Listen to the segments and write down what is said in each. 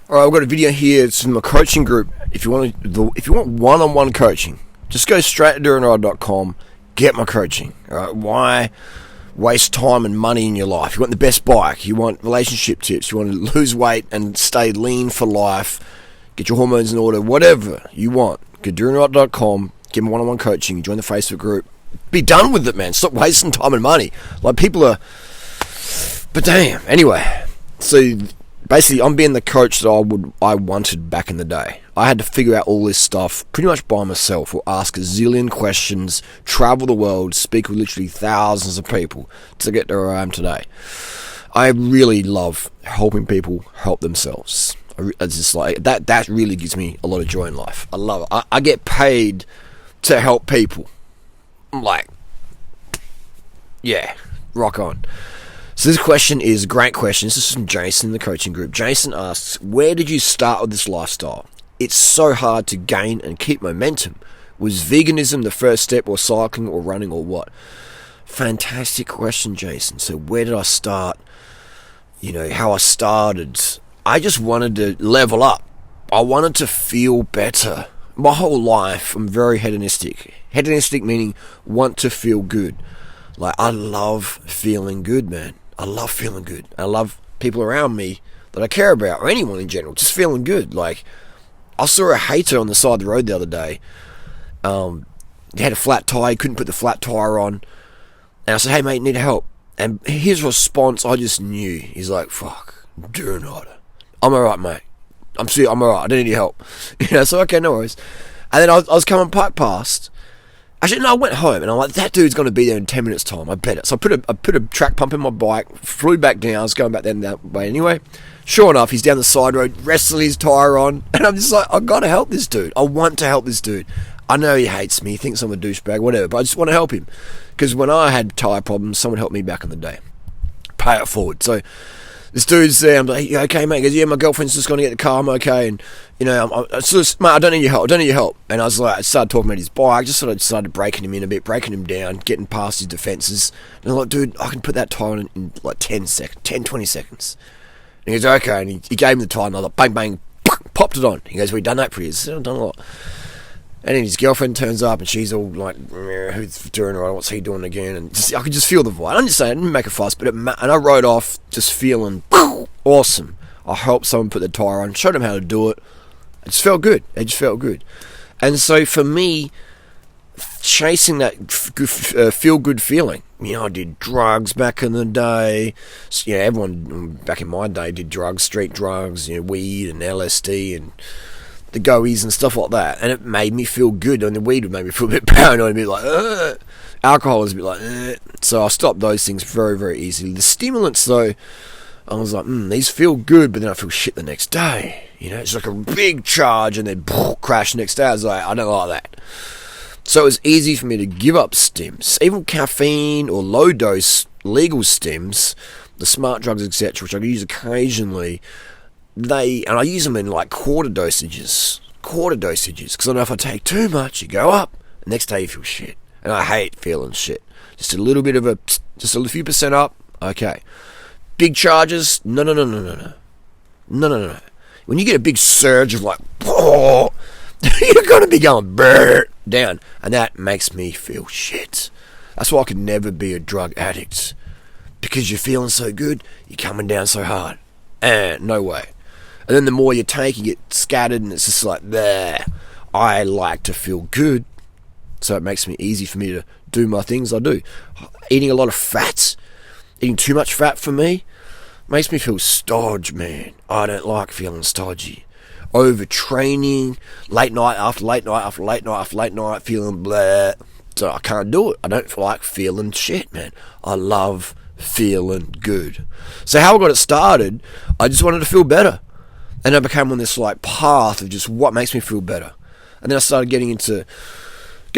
All right, I've got a video here. It's from my coaching group. If you want one-on-one coaching, just go straight to durianrider.com. Get my coaching. All right, why waste time and money in your life? You want the best bike. You want relationship tips. You want to lose weight and stay lean for life. Get your hormones in order. Whatever you want. Go to durianrider.com. Get my one-on-one coaching. Join the Facebook group. Be done with it, man. Stop wasting time and money. Like, people are... But damn. Anyway, so basically, I'm being the coach that I wanted back in the day. I had to figure out all this stuff pretty much by myself, or ask a zillion questions, travel the world, speak with literally thousands of people to get to where I am today. I really love helping people help themselves. It's just like that really gives me a lot of joy in life. I love it. I get paid to help people. I'm like, yeah, rock on. So this question is a great question. This is from Jason in the coaching group. Jason asks, where did you start with this lifestyle? It's so hard to gain and keep momentum. Was veganism the first step, or cycling, or running, or what? Fantastic question, Jason. So where did I start? You know, how I started. I just wanted to level up. I wanted to feel better. My whole life, I'm very hedonistic. Hedonistic meaning want to feel good. Like, I love feeling good, man. I love feeling good. I love people around me that I care about, or anyone in general, just feeling good. Like, I saw a hater on the side of the road the other day. He had a flat tire. He couldn't put the flat tire on. And I said, hey, mate, need help? And his response, I just knew. He's like, fuck, durianrider. I'm alright, mate. I'm alright. I don't need your help. So, okay, no worries. And then I was coming past. Actually, no, I went home, and I'm like, that dude's going to be there in 10 minutes' time. I bet it. So I put a track pump in my bike, flew back down. I was going back that way anyway. Sure enough, he's down the side road, wrestling his tyre on. And I'm just like, I've got to help this dude. I want to help this dude. I know he hates me. He thinks I'm a douchebag, whatever. But I just want to help him. Because when I had tyre problems, someone helped me back in the day. Pay it forward. So this dude's there. I'm like, yeah, okay, mate. He goes, yeah, my girlfriend's just going to get the car. I'm okay. And, you know, mate, I don't need your help. And I was like, I started talking about his bike. Just sort of started breaking him in a bit, breaking him down, getting past his defences. And I'm like, dude, I can put that tyre on in like 10, 20 seconds. And he goes, okay. And he gave him the tyre. And I was like, bang, bang, popped it on. He goes, we've done that for you. I said, I've done a lot. And then his girlfriend turns up, and she's all like, who's doing right? What's he doing again? And just, I could just feel the vibe. I didn't make a fuss, but and I rode off just feeling awesome. I helped someone put the tyre on, showed them how to do it. It just felt good. And so for me, chasing that feel-good feeling, you know, I did drugs back in the day. You know, everyone back in my day did drugs, street drugs, you know, weed and LSD and the goeies and stuff like that, and it made me feel good. And the weed would make me feel a bit paranoid, a bit like, ugh. Alcohol was a bit like, ugh. So I stopped those things very, very easily. The stimulants, though, I was like, these feel good, but then I feel shit the next day. You know, it's like a big charge, and then crash the next day. I was like, I don't like that. So it was easy for me to give up stims, even caffeine or low dose legal stims, the smart drugs, etc., which I use occasionally. And I use them in like quarter dosages, because I know if I take too much, you go up, the next day you feel shit, and I hate feeling shit. Just a little bit of just a few percent up, okay. Big charges, no. When you get a big surge of like, oh, you're gonna be going down, and that makes me feel shit. That's why I could never be a drug addict, because you're feeling so good, you're coming down so hard, and no way. And then the more you take, you get scattered, and it's just like, there. I like to feel good, so it makes it easy for me to do my things I do. Eating a lot of fat, eating too much fat for me, makes me feel stodgy, man. I don't like feeling stodgy. Overtraining, late night after late night, feeling blah. So I can't do it. I don't like feeling shit, man. I love feeling good. So how I got it started, I just wanted to feel better. And I became on this like path of just what makes me feel better. And then I started getting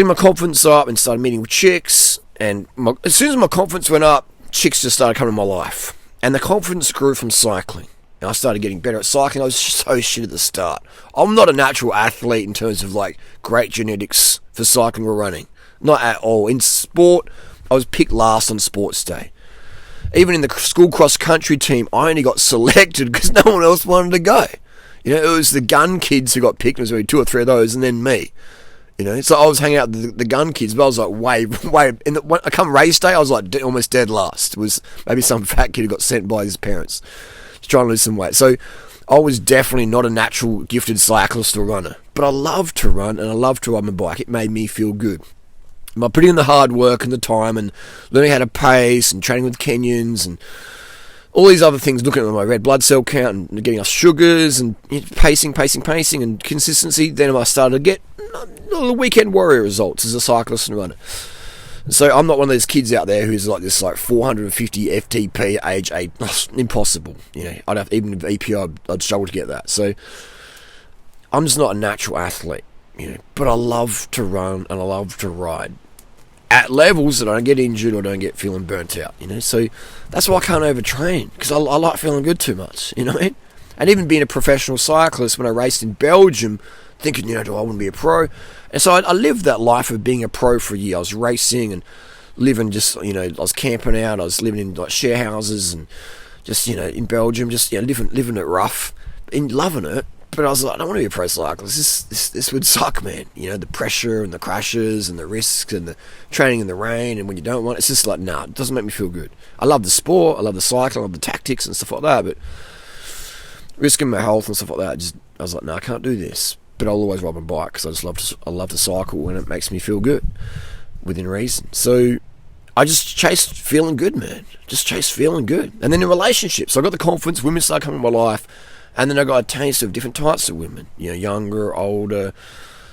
my confidence up and started meeting with chicks. And as soon as my confidence went up, chicks just started coming to my life. And the confidence grew from cycling. And I started getting better at cycling. I was so shit at the start. I'm not a natural athlete in terms of like great genetics for cycling or running. Not at all. In sport, I was picked last on sports day. Even in the school cross-country team, I only got selected because no one else wanted to go. You know, it was the gun kids who got picked. There was only 2 or 3 of those, and then me. You know, so I was hanging out with the gun kids, but I was like way. When I come race day, I was like almost dead last. It was maybe some fat kid who got sent by his parents to try and lose some weight. So I was definitely not a natural gifted cyclist or runner, but I loved to run and I loved to ride my bike. It made me feel good. By putting in the hard work and the time and learning how to pace and training with Kenyans and all these other things, looking at my red blood cell count and getting us sugars and pacing and consistency, then I started to get the weekend warrior results as a cyclist and runner. So I'm not one of those kids out there who's like this 450 FTP age 8. Impossible. You know, I'd have, even with EP, I'd struggle to get that. So I'm just not a natural athlete, you know, but I love to run and I love to ride at levels that I don't get injured or don't get feeling burnt out, you know. So that's why I can't overtrain, because I like feeling good too much, you know what I mean? And even being a professional cyclist, when I raced in Belgium, thinking, you know, do I want to be a pro? And so I lived that life of being a pro for a year. I was racing and living just, you know, I was camping out, I was living in like share houses and just, you know, in Belgium, just, you know, living it rough, and loving it. But I was like, I don't want to be a pro cyclist. This would suck, man. You know, the pressure and the crashes and the risks and the training in the rain and when you don't want it. It's just like, nah, it doesn't make me feel good. I love the sport, I love the cycling, I love the tactics and stuff like that, but risking my health and stuff like that, I was like, no, I can't do this. But I'll always ride my bike because I love to cycle and it makes me feel good within reason. So I just chased feeling good, man. Just chased feeling good. And then in relationships, I got the confidence, women started coming in my life. And then I got a taste of different types of women, you know, younger, older,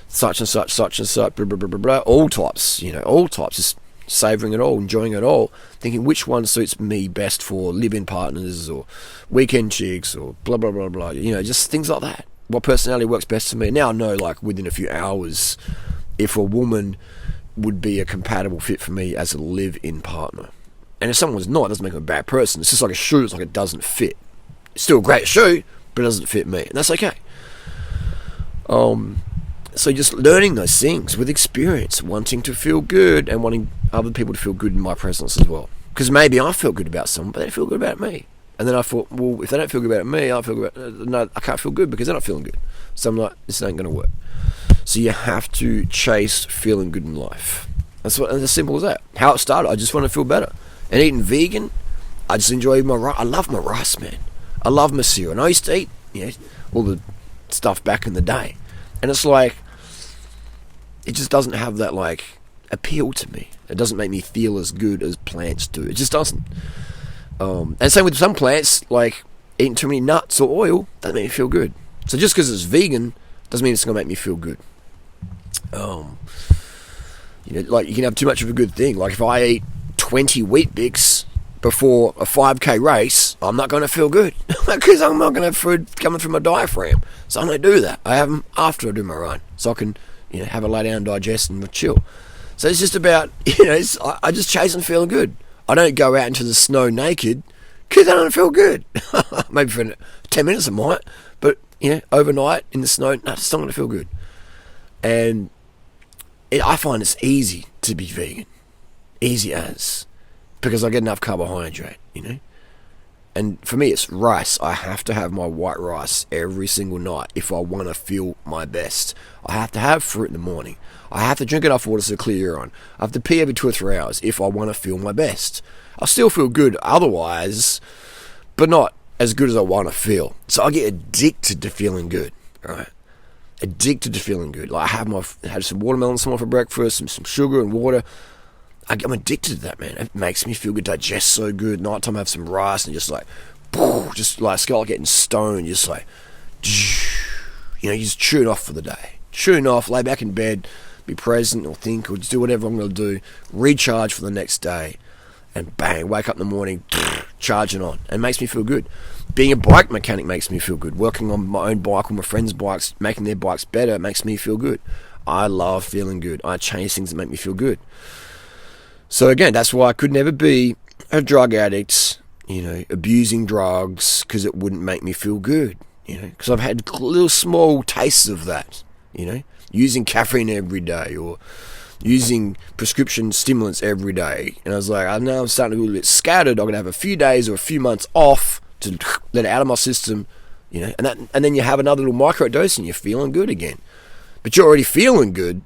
such and such, blah, blah, blah, blah, blah, all types, you know, all types, just savouring it all, enjoying it all, thinking which one suits me best for live-in partners or weekend chicks or blah, blah, blah, blah, you know, just things like that. What personality works best for me. Now I know, like, within a few hours, if a woman would be a compatible fit for me as a live-in partner. And if someone's not, it doesn't make them a bad person. It's just like a shoe, it's like it doesn't fit. It's still a great shoe, but it doesn't fit me, and that's okay. So just learning those things with experience, wanting to feel good and wanting other people to feel good in my presence as well. Because maybe I feel good about someone, but they feel good about me. And then I thought, well, if they don't feel good about me, I feel good about no, I can't feel good because they're not feeling good. So I'm like, this ain't going to work. So you have to chase feeling good in life. That's as simple as that. How it started, I just want to feel better. And eating vegan, I just enjoy my rice. I love my rice, man. I love my cereal. And I used to eat, you know, all the stuff back in the day. And it's like, it just doesn't have that, like, appeal to me. It doesn't make me feel as good as plants do. It just doesn't. And same with some plants, like eating too many nuts or oil, doesn't make me feel good. So just because it's vegan, doesn't mean it's going to make me feel good. You know, like, you can have too much of a good thing. Like, if I eat 20 Wheat Bix before a 5k race, I'm not going to feel good because I'm not going to have food coming from my diaphragm. So I don't do that. I have them after I do my run, so I can, you know, have a lay down, digest, and chill. So it's just about, you know, I just chase and feel good. I don't go out into the snow naked because I don't feel good. Maybe for 10 minutes I might, but, you know, overnight in the snow, no, it's not going to feel good. And I find it's easy to be vegan, easy as, because I get enough carbohydrate, you know. And for me, it's rice. I have to have my white rice every single night if I want to feel my best. I have to have fruit in the morning. I have to drink enough water to clear on. I have to pee every 2 or 3 hours if I want to feel my best. I still feel good otherwise, but not as good as I want to feel. So I get addicted to feeling good, right? Addicted to feeling good. Like, I had some watermelon this morning for breakfast, some sugar and water. I'm addicted to that, man. It makes me feel good, digest so good. Nighttime I have some rice and just like it's like getting stoned, just like, you know, you just chewing off for the day. Chewing off, lay back in bed, be present or think or just do whatever I'm going to do, recharge for the next day, and bang, wake up in the morning, charging on. And it makes me feel good. Being a bike mechanic makes me feel good. Working on my own bike or my friends' bikes, making their bikes better, makes me feel good. I love feeling good. I chase things that make me feel good. So again, that's why I could never be a drug addict, you know, abusing drugs, because it wouldn't make me feel good, you know, because I've had little small tastes of that, you know, using caffeine every day or using prescription stimulants every day. And I was like, I know I'm starting to be a little bit scattered. I'm going to have a few days or a few months off to let it out of my system and then you have another little micro dose and you're feeling good again. But you're already feeling good,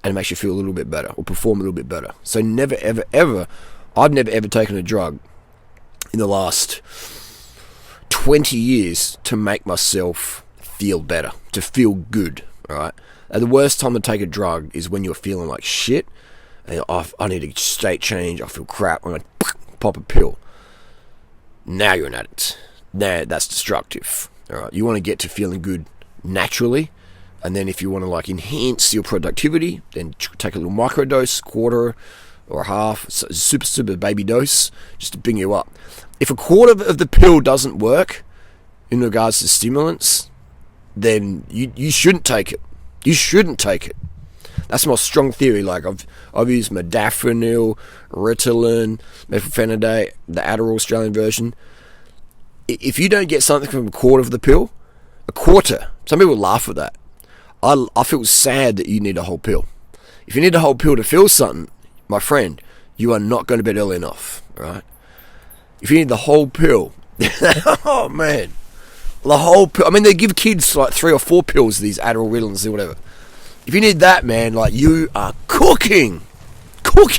and it makes you feel a little bit better or perform a little bit better. So never, ever, ever, I've never, ever taken a drug in the last 20 years to make myself feel better, to feel good, all right? And the worst time to take a drug is when you're feeling like shit, and I need a state change, I feel crap, I'm going to pop a pill. Now you're an addict. Now that's destructive, all right? You want to get to feeling good naturally, and then if you want to like enhance your productivity, then take a little microdose, quarter or half, super baby dose, just to bring you up. If a quarter of the pill doesn't work in regards to stimulants, then you shouldn't take it. You shouldn't take it. That's my strong theory. Like I've used modafinil, Ritalin, methylphenidate, the Adderall Australian version. If you don't get something from a quarter of the pill, a quarter, some people laugh at that. I feel sad that you need a whole pill. If you need a whole pill to feel something, my friend, you are not going to bed early enough, right? If you need the whole pill, oh man, the whole pill. I mean, they give kids like 3 or 4 pills of these Adderall, Ritalins, or whatever. If you need that, man, like you are cooking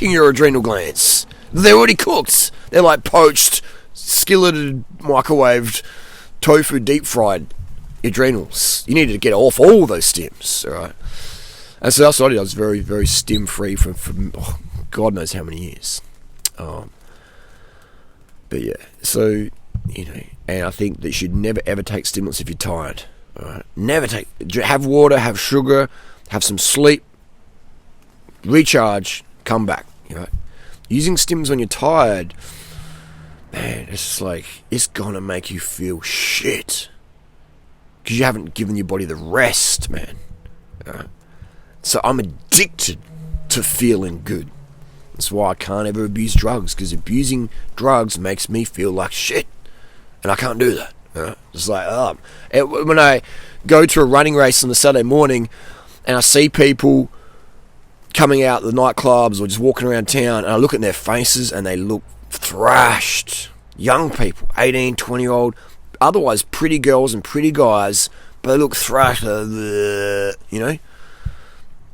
your adrenal glands. They're already cooked. They're like poached, skilleted, microwaved, tofu, deep fried adrenals. You need to get off all those stims, all right? And so that's what I did. I was very, very stim free for God knows how many years. But yeah, so, and I think that you should never ever take stimulants if you're tired. All right? Never take. Have water, have sugar, have some sleep, recharge, come back. Using stims when you're tired, man, it's just like, it's gonna make you feel shit. Because you haven't given your body the rest, man. All right? So I'm addicted to feeling good. That's why I can't ever abuse drugs, because abusing drugs makes me feel like shit. And I can't do that. Right? It's like, when I go to a running race on the Saturday morning and I see people coming out the nightclubs or just walking around town, and I look at their faces and they look thrashed. Young people, 18, 20-year-old, otherwise pretty girls and pretty guys, but they look thrashed, They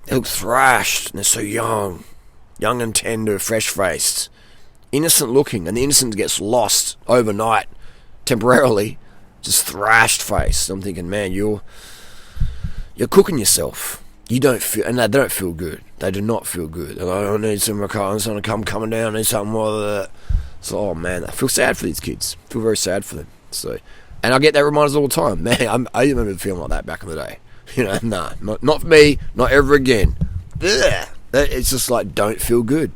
look thrashed, and they're so young and tender, fresh-faced, innocent looking, and the innocence gets lost overnight, temporarily, just thrashed face. I'm thinking, man, you're cooking yourself. You don't feel, and they don't feel good. They do not feel good. And I need some recurrence, I'm coming down, I need something more of that. So, oh man, I feel sad for these kids. I feel very sad for them. So, and I get that reminders all the time. Man, I remember feeling like that back in the day. Nah, not for me, not ever again. Ugh. It's just like, don't feel good.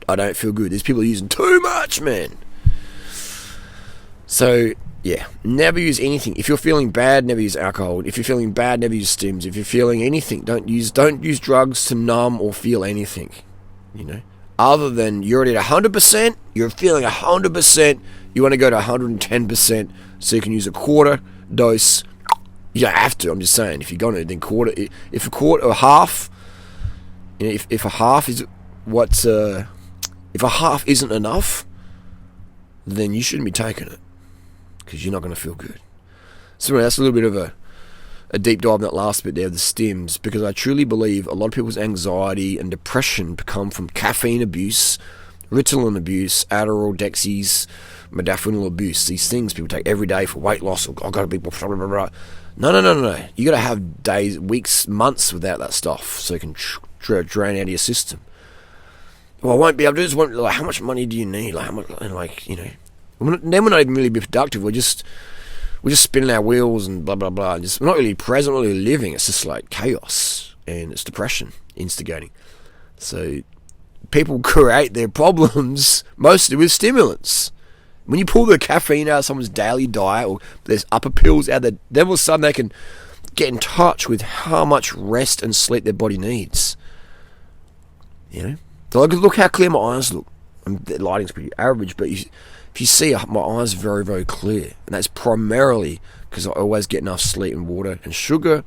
I don't feel good. These people are using too much, man. So, yeah, never use anything. If you're feeling bad, never use alcohol. If you're feeling bad, never use stims. If you're feeling anything, don't use drugs to numb or feel anything. Other than you're already at 100%, you're feeling 100%, you want to go to 110%, so you can use a quarter dose. You don't have to, I'm just saying. If you're going to, then quarter. If a quarter or half, if a half is if a half isn't enough, then you shouldn't be taking it, because you're not going to feel good. So anyway, that's a little bit of a deep dive in that last bit there, the stims, because I truly believe a lot of people's anxiety and depression come from caffeine abuse, Ritalin abuse, Adderall, Dexies, modafinil abuse. These things people take every day for weight loss, or I've got to be blah, blah, blah, blah. No. You got to have days, weeks, months without that stuff, so you can drain out of your system. Well, I won't be able to do this. Like, how much money do you need? Like, how much? And then we're not even really productive. We're just spinning our wheels and blah blah blah. We're not really present, not really living. It's just like chaos, and it's depression instigating. So people create their problems mostly with stimulants. When you pull the caffeine out of someone's daily diet, or there's upper pills out there, then all of a sudden they can get in touch with how much rest and sleep their body needs. So look how clear my eyes look. The lighting's pretty average, but if you see, my eyes are very, very clear. And that's primarily because I always get enough sleep and water and sugar,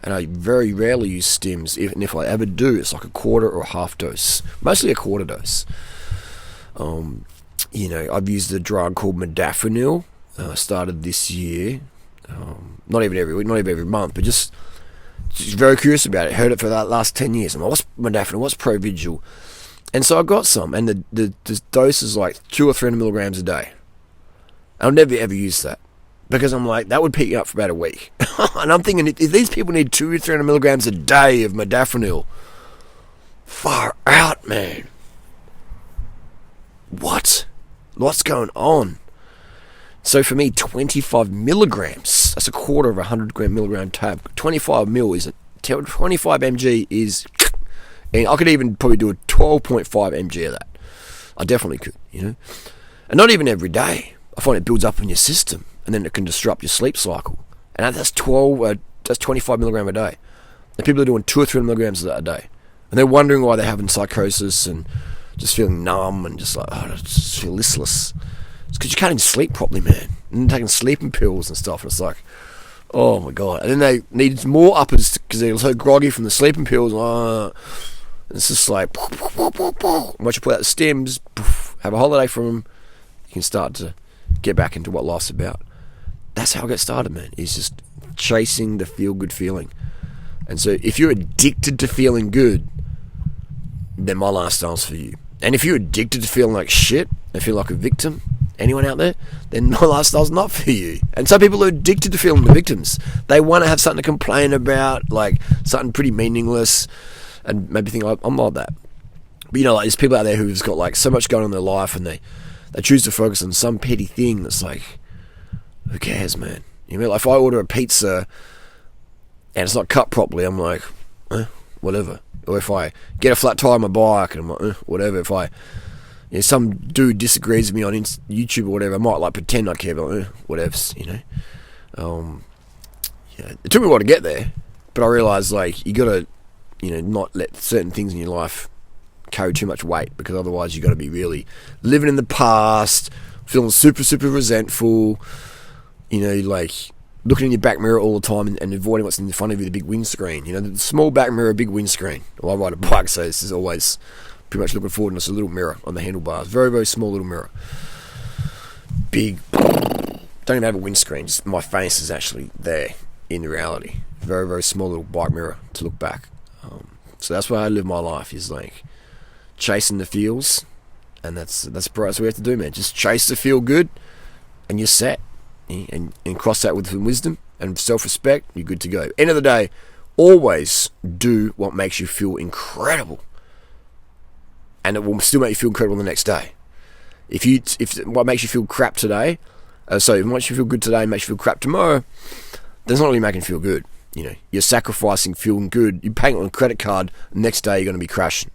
and I very rarely use stims. And if I ever do, it's like a quarter or a half dose. Mostly a quarter dose. I've used a drug called modafinil. I started this year. Not even every week, not even every month, but just very curious about it. Heard it for that last 10 years. I'm like, what's modafinil? What's Provigil? And so I got some, and the dose is like 200 or 300 milligrams a day. I'll never ever use that, because I'm like, that would pick you up for about a week. And I'm thinking, if these people need 200 or 300 milligrams a day of modafinil, far out, man. What's going on? So for me, 25 milligrams, that's a quarter of a 100 milligram tab. 25 mil is 25 mg is, and I could even probably do a 12.5 mg of that. I definitely could, And not even every day. I find it builds up in your system, and then it can disrupt your sleep cycle. And that's 25 milligram a day. And people are doing 2 or 3 milligrams of that a day, and they're wondering why they're having psychosis and just feeling numb and just like, I just feel listless. It's because you can't even sleep properly, man. And taking sleeping pills and stuff. And it's like, oh my God. And then they need more uppers because they're so groggy from the sleeping pills. It's just like, once you put out the stems, have a holiday from them, you can start to get back into what life's about. That's how I got started, man. Is just chasing the feel-good feeling. And so if you're addicted to feeling good, then my lifestyle's for you. And if you're addicted to feeling like shit and feel like a victim, anyone out there, then my lifestyle's not for you. And some people are addicted to feeling the victims. They want to have something to complain about, like something pretty meaningless, and maybe think, I'm not that. But like there's people out there who've got like so much going on in their life, and they choose to focus on some petty thing that's like, who cares, man? Like if I order a pizza and it's not cut properly, I'm like, whatever. Or if I get a flat tire on my bike and I'm like, whatever. If some dude disagrees with me on YouTube or whatever, I might like pretend I care, but whatevs, It took me a while to get there, but I realised like you gotta, not let certain things in your life carry too much weight, because otherwise you gotta be really living in the past, feeling super, super resentful, like looking in your back mirror all the time and avoiding what's in front of you, the big windscreen. The small back mirror, big windscreen. Well, I ride a bike, so this is always pretty much looking forward, and it's a little mirror on the handlebars. Very, very small little mirror. Big. Don't even have a windscreen. Just my face is actually there in reality. Very, very small little bike mirror to look back. So that's where I live my life, is like chasing the feels, and that's what we have to do, man. Just chase the feel good, and you're set. And cross that with some wisdom and self-respect, you're good to go. End of the day, always do what makes you feel incredible, and it will still make you feel incredible the next day. If what makes you feel crap today, what makes you feel good today makes you feel crap tomorrow, then it's not really making you feel good. You're sacrificing feeling good. You're paying on a credit card, the next day you're going to be crashing.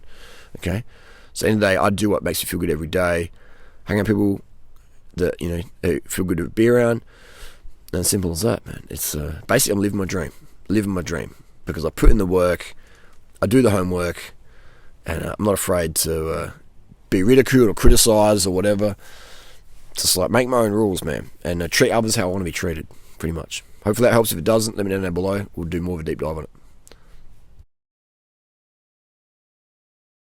Okay? So end of the day, I do what makes me feel good every day. Hang out with people that feel good to be around, and as simple as that, man. It's basically I'm living my dream, because I put in the work, I do the homework, and I'm not afraid to be ridiculed or criticised or whatever. Just like make my own rules, man, and treat others how I want to be treated, pretty much. Hopefully that helps. If it doesn't, let me know down below. We'll do more of a deep dive on it.